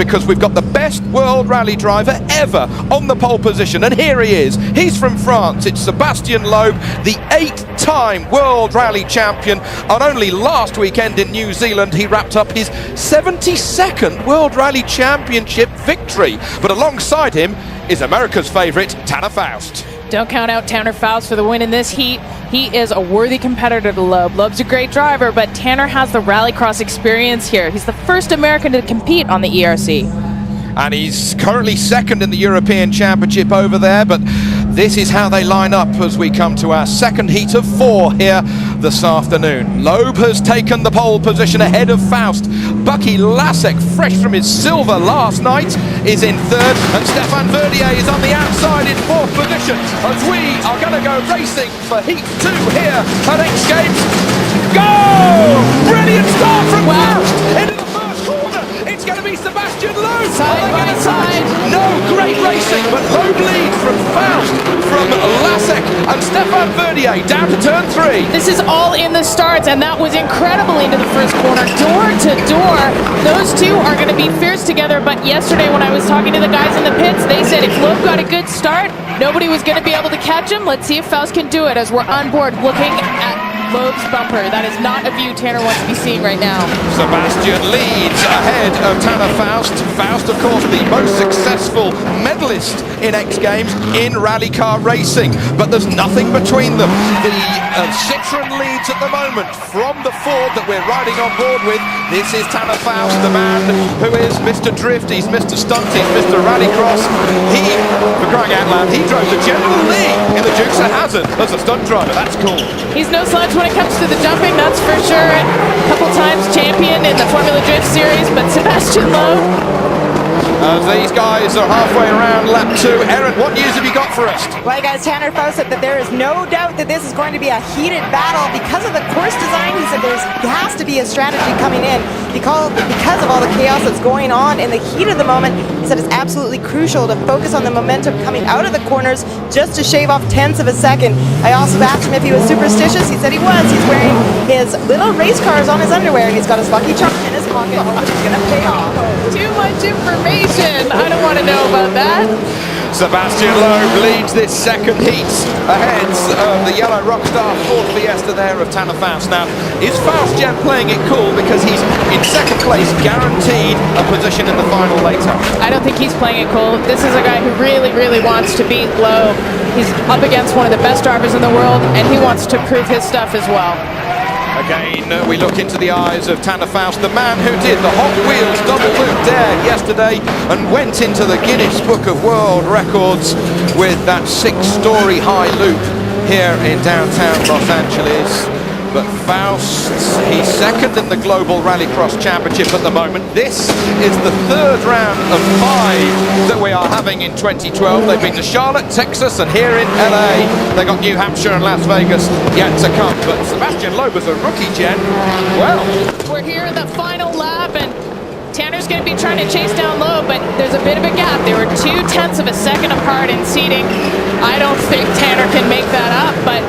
because we've got the best World Rally driver ever on the pole position, and here he is. He's from France. It's Sébastien Loeb, the 8-time World Rally champion. And only last weekend in New Zealand, he wrapped up his 72nd World Rally Championship victory. But alongside him is America's favourite, Tanner Faust. Don't count out Tanner Faust for the win in this heat. He is a worthy competitor to Loeb. Loeb's a great driver, but Tanner has the rallycross experience here. He's the first American to compete on the ERC. And he's currently second in the European Championship over there, but this is how they line up as we come to our second heat of 4 here this afternoon. Loeb has taken the pole position ahead of Faust. Bucky Lasek, fresh from his silver last night, is in third, and Stefan Verdier is on the outside in 4th position as we are going to go racing for heat 2 here at X Games. Go! Brilliant start from Faust into the first corner. It's going to be Sébastien Loeb. Side by side. No, great racing, but Loeb leads from Faust, from Lasek and Stefan Verdier down to turn 3. This is all in the starts, and that was incredible into the first corner, door to door. Those two are going to be fierce together, but yesterday when I was talking to the guys in the pits, they said if Loeb got a good start, nobody was going to be able to catch him. Let's see if Faust can do it as we're on board looking at Loeb's bumper. That is not a view Tanner wants to be seeing right now. Sébastien leads ahead of Tanner Faust. Faust, of course, the most successful medalist in X Games in rally car racing, but there's nothing between them. The Citroën leads at the moment from the Ford that we're riding on board with. This is Tanner Faust, the man who is Mr. Drift, he's Mr. Stunt, he's Mr. Rallycross. He, for crying out loud, he drove the General Lee in the Dukes of Hazzard as a stunt driver. That's cool. He's no slouch when it comes to the jumping, that's for sure. A couple times champion in the Formula Drift Series, but Sébastien Loeb. As these guys are halfway around lap 2. Erin, what news have you got for us? Well, guys, Tanner Faust said that there is no doubt that this is going to be a heated battle because of the course design. He said there has to be a strategy coming in because of all the chaos that's going on in the heat of the moment. He said it's absolutely crucial to focus on the momentum coming out of the corners just to shave off tenths of a second. I also asked him if he was superstitious. He said he was. He's wearing his little race cars on his underwear, and he's got his Lucky Charm in his pocket, which is going to pay off. Too much information. I don't want to know about that. Sébastien Loeb leads this second heat ahead of the yellow Rockstar Ford Fiesta there of Tanner Faust. Now, is Faust yet playing it cool because he's in second place, guaranteed a position in the final later? I don't think he's playing it cool. This is a guy who really, really wants to beat Loeb. He's up against one of the best drivers in the world, and he wants to prove his stuff as well. Again, we look into the eyes of Tanner Faust, the man who did the Hot Wheels double loop dare yesterday and went into the Guinness Book of World Records with that 6-story high loop here in downtown Los Angeles. But Faust, he's second in the Global Rallycross Championship at the moment. This is the 3rd round of 5 that we are having in 2012. They've been to Charlotte, Texas, and here in LA. They got New Hampshire and Las Vegas yet to come. But Sébastien Loeb is a rookie, Jen. Well, we're here in the final lap, and Tanner's going to be trying to chase down Loeb, but there's a bit of a gap. They were 0.2 of a second apart in seating. I don't think Tanner can make that up, but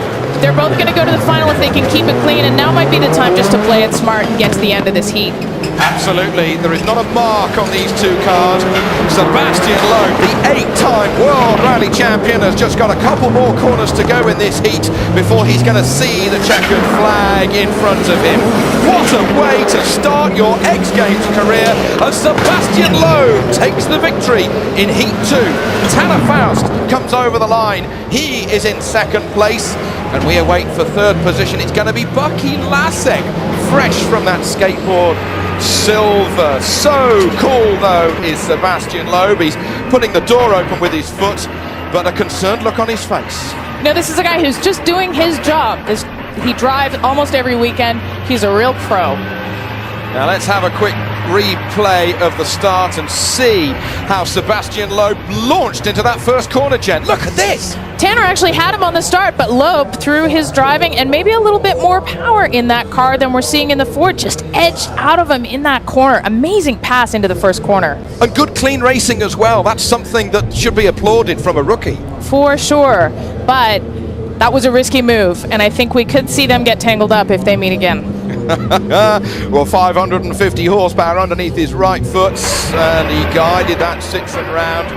they're both going to go to the final if they can keep it clean, and now might be the time just to play it smart and get to the end of this heat. Absolutely, there is not a mark on these two cars. Sébastien Loeb, the 8-time World Rally Champion, has just got a couple more corners to go in this heat before he's going to see the checkered flag in front of him. What a way to start your X Games career as Sébastien Loeb takes the victory in Heat 2. Tanner Faust comes over the line. He is in second place, and we await for 3rd position. It's going to be Bucky Lasek, fresh from that skateboard silver. So cool, though, is Sébastien Loeb. He's putting the door open with his foot, but a concerned look on his face. No, this is a guy who's just doing his job. He drives almost every weekend. He's a real pro. Now let's have a quick replay of the start and see how Sébastien Loeb launched into that first corner, Jen. Look at this! Tanner actually had him on the start, but Loeb, through his driving and maybe a little bit more power in that car than we're seeing in the Ford, just edged out of him in that corner. Amazing pass into the first corner. And good clean racing as well. That's something that should be applauded from a rookie. For sure, but that was a risky move, and I think we could see them get tangled up if they meet again. Well, 550 horsepower underneath his right foot, and he guided that Citroen round